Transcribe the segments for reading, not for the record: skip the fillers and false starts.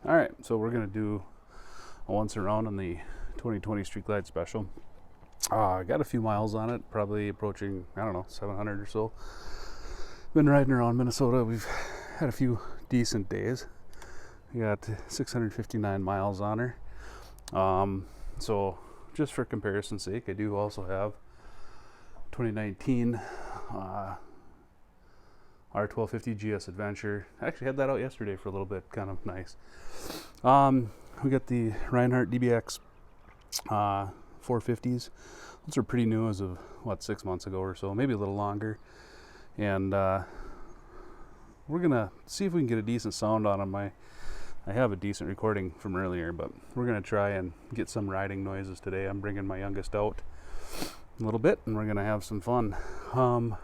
Alright, so we're going to do a once around on the 2020 Street Glide Special. I got a few miles on it, probably approaching, 700 or so. Been riding around Minnesota. We've had a few decent days. We got 659 miles on her. So just for comparison's sake, I do also have 2019 R1250 GS Adventure. I actually had that out yesterday for a little bit, kind of nice. We got the Reinhardt DBX 450s. Those are pretty new as of 6 months ago or so, maybe a little longer. And we're gonna see if we can get a decent sound on them. I have a decent recording from earlier, but we're gonna try and get some riding noises today. I'm bringing my youngest out a little bit and we're gonna have some fun.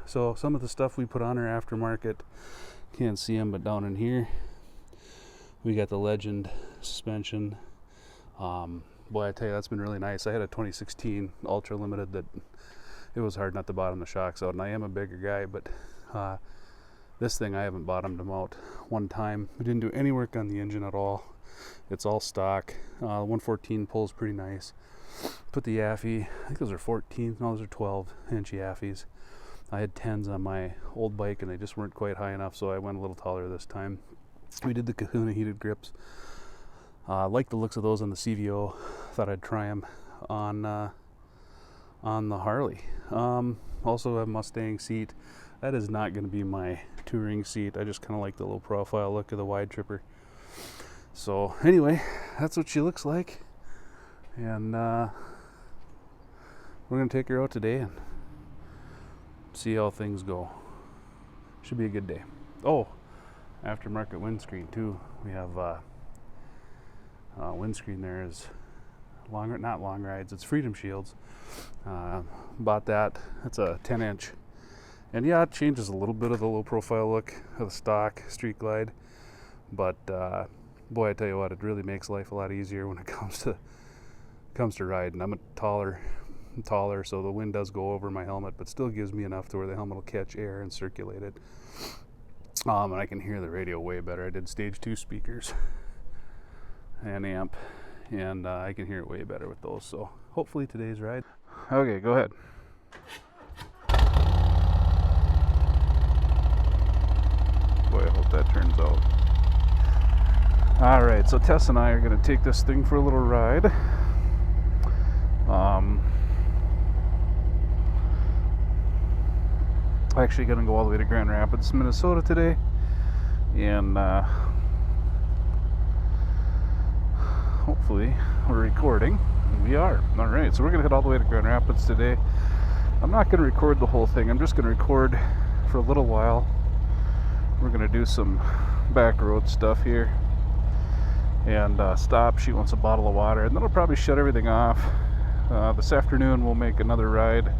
So some of the stuff we put on our aftermarket, can't see them, but down in here we got the Legend suspension. Boy, I tell you, that's been really nice. I had a 2016 Ultra Limited that it was hard not to bottom the shocks out, and I am a bigger guy, but this thing I haven't bottomed them out one time. We didn't do any work on the engine at all. It's all stock. 114 pulls pretty nice. Put the Yaffee, I think those are 14, no, those are 12-inch Yaffies. I had 10s on my old bike and they just weren't quite high enough, so I went a little taller this time. We did the Kahuna heated grips. Like the looks of those on the CVO. Thought I'd try them on the Harley. Also a Mustang seat. That is not going to be my touring seat. I just kind of like the low profile look of the wide tripper. So anyway, that's what she looks like. And we're going to take her out today and see how things go. Should be a good day. Oh, aftermarket windscreen too. We have windscreen there is not long rides, it's Freedom Shields. Bought that. It's a 10-inch. And yeah, it changes a little bit of the low profile look of the stock Street Glide. But boy, I tell you what, it really makes life a lot easier when it comes to riding. I'm taller, so the wind does go over my helmet, but still gives me enough to where the helmet will catch air and circulate it. And I can hear the radio way better. I did stage 2 speakers and amp, and I can hear it way better with those. So hopefully today's ride. Okay, go ahead. Boy, I hope that turns out. Alright, so Tess and I are going to take this thing for a little ride. Actually going to go all the way to Grand Rapids, Minnesota today, and hopefully we're recording. We are. Alright, so we're going to head all the way to Grand Rapids today. I'm not going to record the whole thing. I'm just going to record for a little while. We're going to do some back road stuff here and stop. She wants a bottle of water, and then I'll probably shut everything off. This afternoon we'll make another ride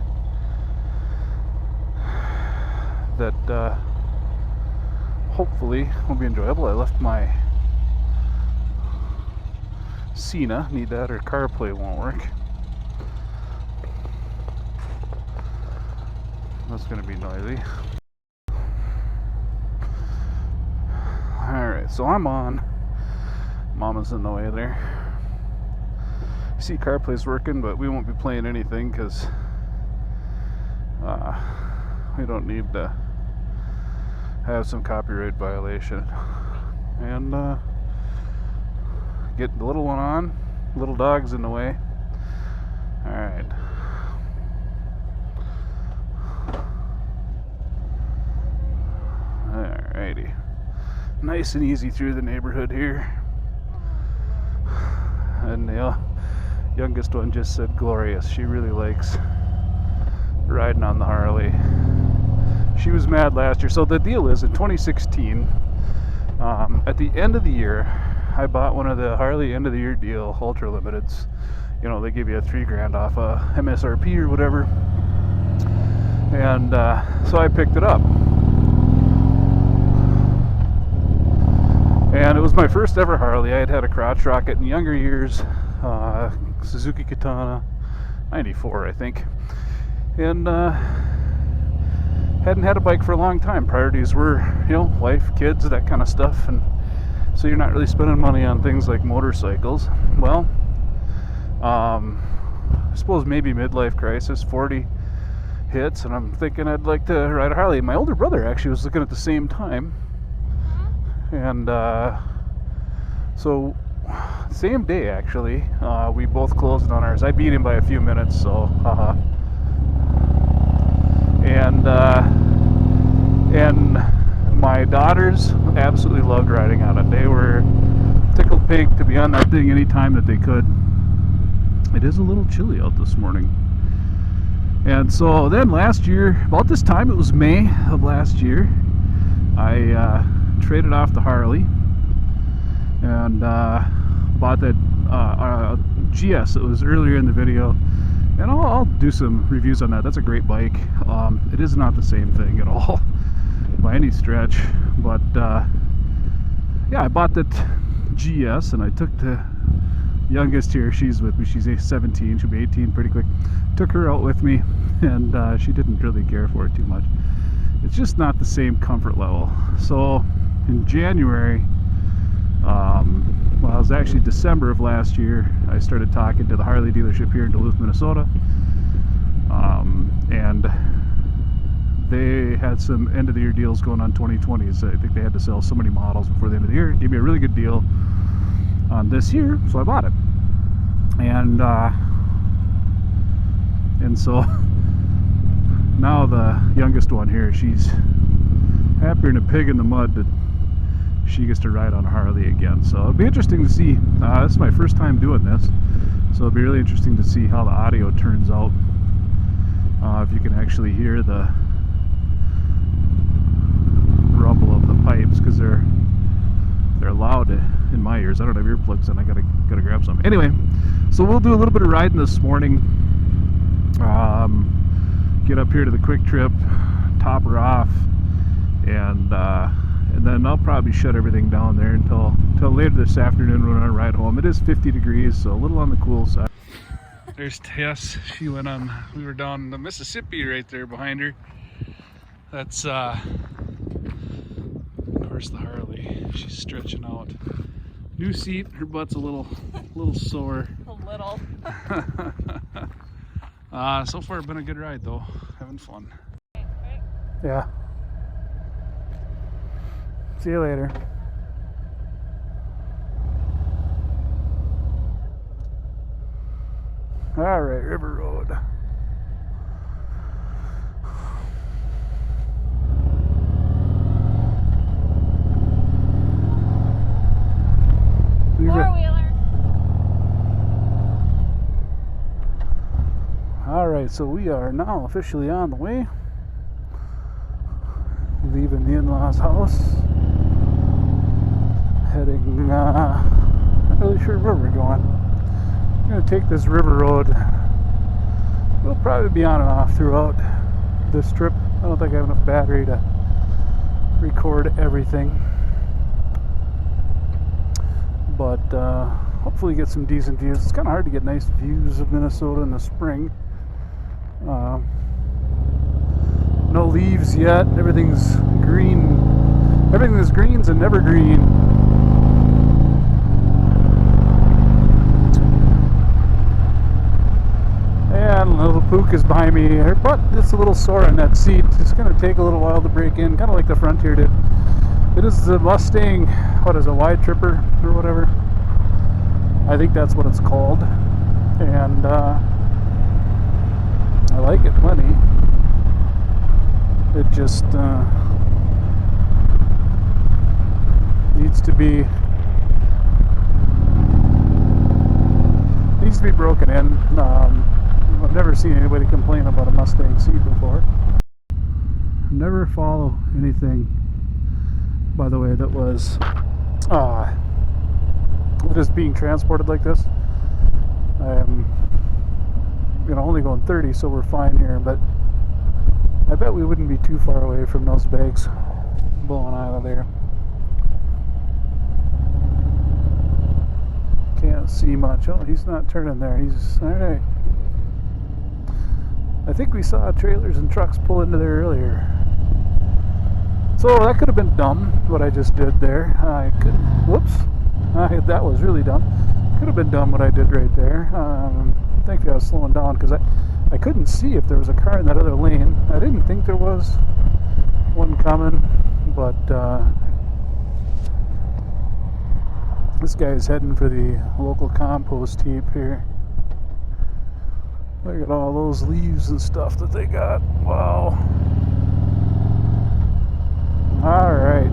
that hopefully will be enjoyable. I left my Cena, need that, or CarPlay won't work. That's going to be noisy. Alright, so I'm on. Mama's in the way there. You see CarPlay's working, but we won't be playing anything because we don't need to have some copyright violation. And get the little one on. Little dog's in the way. Alright. Alrighty. Nice and easy through the neighborhood here. And the youngest one just said glorious. She really likes riding on the Harley. She was mad last year. So the deal is, in 2016, at the end of the year, I bought one of the Harley end of the year deal Ultra Limiteds. You know, they give you a $3,000 off MSRP or whatever. And so I picked it up. And it was my first ever Harley. I had a crotch rocket in younger years, Suzuki Katana, 94 I think. And hadn't had a bike for a long time. Priorities were, wife, kids, that kind of stuff. And so you're not really spending money on things like motorcycles. Well, I suppose maybe midlife crisis, 40 hits, and I'm thinking I'd like to ride a Harley. My older brother actually was looking at the same time, and so same day actually, we both closed on ours. I beat him by a few minutes, so haha. And my daughters absolutely loved riding on it. They were tickled pink to be on that thing anytime that they could. It is a little chilly out this morning. And so then last year, about this time, it was May of last year, I traded off the Harley and bought that GS that was earlier in the video. And I'll do some reviews on that. That's a great bike. It is not the same thing at all by any stretch. But yeah, I bought that GS and I took the youngest here. She's with me. She's 17. She'll be 18 pretty quick. Took her out with me, and she didn't really care for it too much. It's just not the same comfort level. So in January, well, it was actually December of last year, I started talking to the Harley dealership here in Duluth, Minnesota, and they had some end of the year deals going on 2020s. I think they had to sell so many models before the end of the year. It gave me a really good deal on this year, so I bought it. And so now the youngest one here, she's happier than a pig in the mud that she gets to ride on a Harley again. So it'll be interesting to see. This is my first time doing this, so it'll be really interesting to see how the audio turns out. If you can actually hear the rumble of the pipes, because they're loud in my ears. I don't have earplugs and I gotta grab some. Anyway, so we'll do a little bit of riding this morning. Get up here to the Quick Trip, top her off, and then I'll probably shut everything down there until later this afternoon when I ride home. It is 50 degrees, so a little on the cool side. There's Tess. She went on. We were down the Mississippi right there behind her. That's of course the Harley. She's stretching out. New seat. Her butt's a little sore. A little. So far, it's been a good ride though. Having fun. Okay. Yeah. See you later. All right, River Road. Four-wheeler. All right, so we are now officially on the way, leaving the in-laws' house, heading, not really sure where we're going. I'm going to take this river road. We'll probably be on and off throughout this trip. I don't think I have enough battery to record everything, but hopefully get some decent views. It's kind of hard to get nice views of Minnesota in the spring. No leaves yet. Everything's green. Everything that's green's and never green. And little Pook is behind me. Her butt is a little sore on that seat. It's going to take a little while to break in, kind of like the Frontier did. It is the Mustang, what is it, wide tripper or whatever. I think that's what it's called. And I like it plenty. It just needs to be broken in. I've never seen anybody complain about a Mustang seat before. Never follow anything, by the way, that was being transported like this. I am only going 30, so we're fine here, but I bet we wouldn't be too far away from those bags blowing out of there. Can't see much. Oh, he's not turning there. He's alright. I think we saw trailers and trucks pull into there earlier. So that could have been dumb, what I just did there. I could, whoops, that was really dumb. Could have been dumb what I did right there. Thankfully I was slowing down because I couldn't see if there was a car in that other lane. I didn't think there was one coming, but this guy is heading for the local compost heap here. Look at all those leaves and stuff that they got. Wow. All right.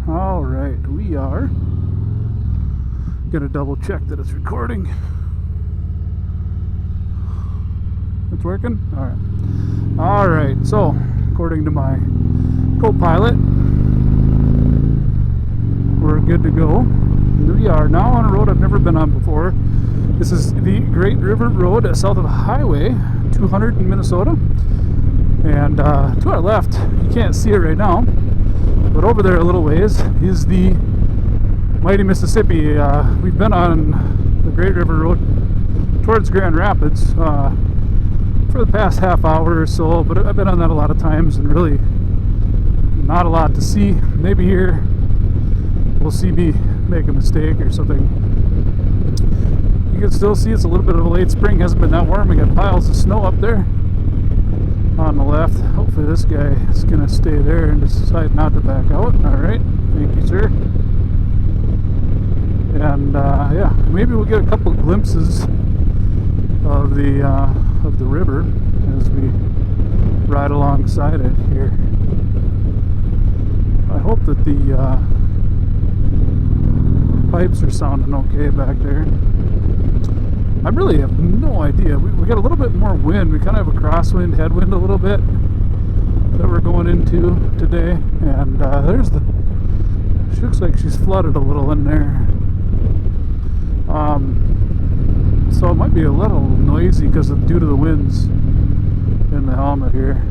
All right, we are gonna double check that it's recording. It's working? All right, so according to my co-pilot, we're good to go. We are now on a road I've never been on before. This is the Great River Road south of Highway 200 in Minnesota. And to our left, you can't see it right now, but over there a little ways is the mighty Mississippi. We've been on the Great River Road towards Grand Rapids for the past half hour or so, but I've been on that a lot of times and really not a lot to see. Maybe here we'll see me make a mistake or something. You can still see it's a little bit of a late spring. Hasn't been that warm. We got piles of snow up there on the left. Hopefully this guy is going to stay there and decide not to back out. Alright, thank you, sir. And yeah, maybe we'll get a couple of glimpses of the river as we ride alongside it here. I hope that the pipes are sounding okay back there. I really have no idea. We got a little bit more wind. We kind of have a crosswind, headwind a little bit that we're going into today. And there's the... She looks like she's flooded a little in there. So it might be a little noisy because due to the winds in the helmet here.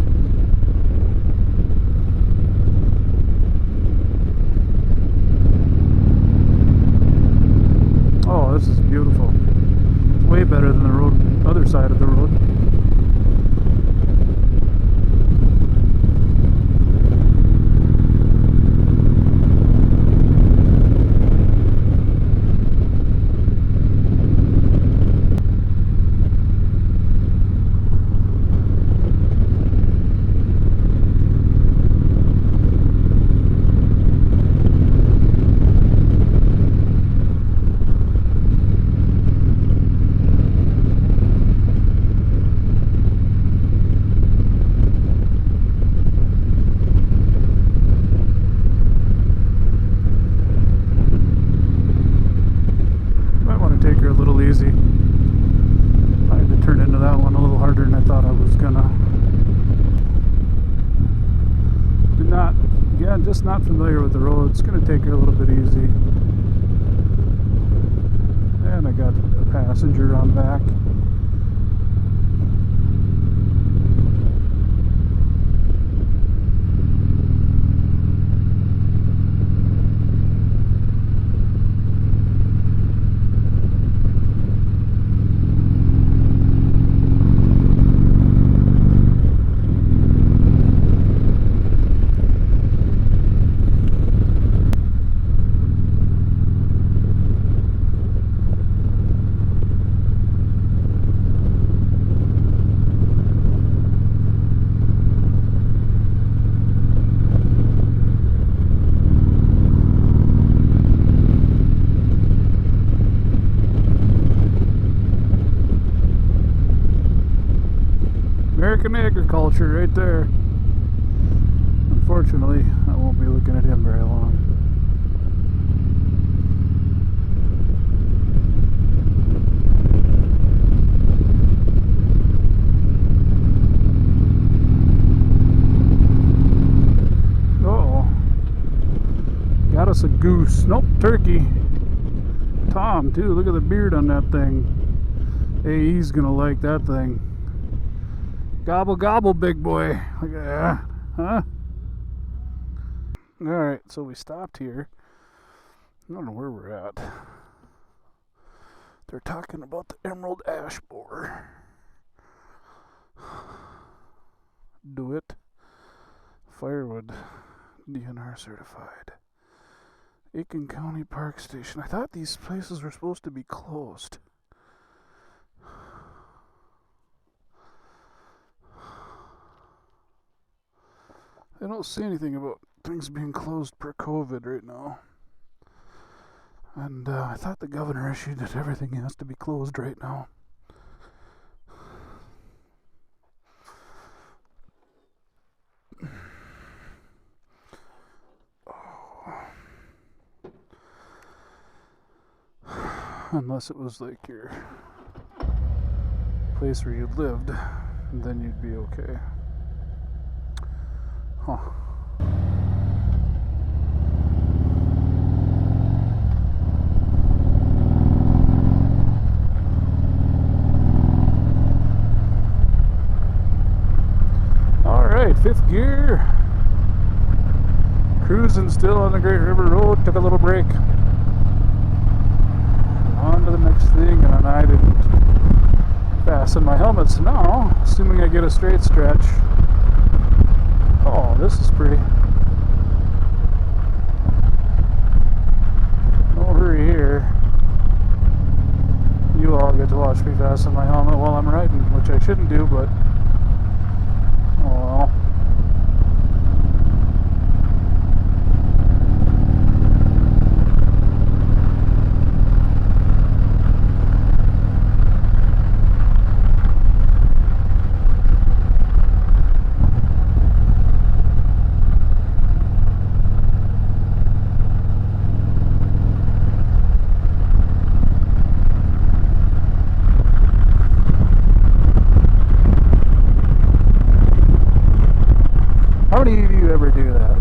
Oh, this is beautiful. It's way better than the road, other side of the road. Just not familiar with the road. It's going to take her a little bit easy. And I got a passenger on back. American agriculture right there. Unfortunately, I won't be looking at him very long. Uh-oh. Got us a goose. Nope, turkey. Tom, too. Look at the beard on that thing. Hey, he's gonna like that thing. Gobble, gobble, big boy. Look at that. Huh? Alright, so we stopped here. I don't know where we're at. They're talking about the emerald ash borer. Do it. Firewood. DNR certified. Aiken County Park Station. I thought these places were supposed to be closed. I don't see anything about things being closed per COVID right now. And I thought the governor issued that everything has to be closed right now. Unless it was like your place where you lived, then you'd be okay. Huh. Alright, fifth gear. Cruising still on the Great River Road. Took a little break. On to the next thing, and I didn't fasten my helmet, so now, assuming I get a straight stretch. Oh, this is pretty. No hurry here. You all get to watch me fasten my helmet while I'm riding, which I shouldn't do, but oh well. How many of you ever do that?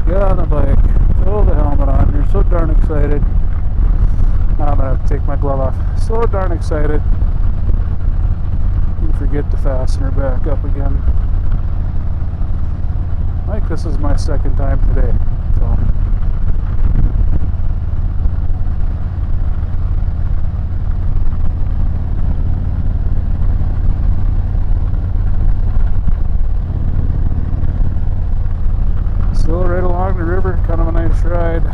Get on the bike, throw the helmet on, you're so darn excited. Now I'm gonna have to take my glove off. So darn excited. You forget to fasten her back up again. Like this is my second time today. So. Still right along the river, kind of a nice ride.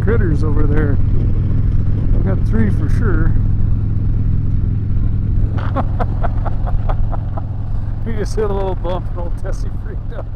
critters over there. I got 3 for sure. He just hit a little bump and old Tessie freaked out.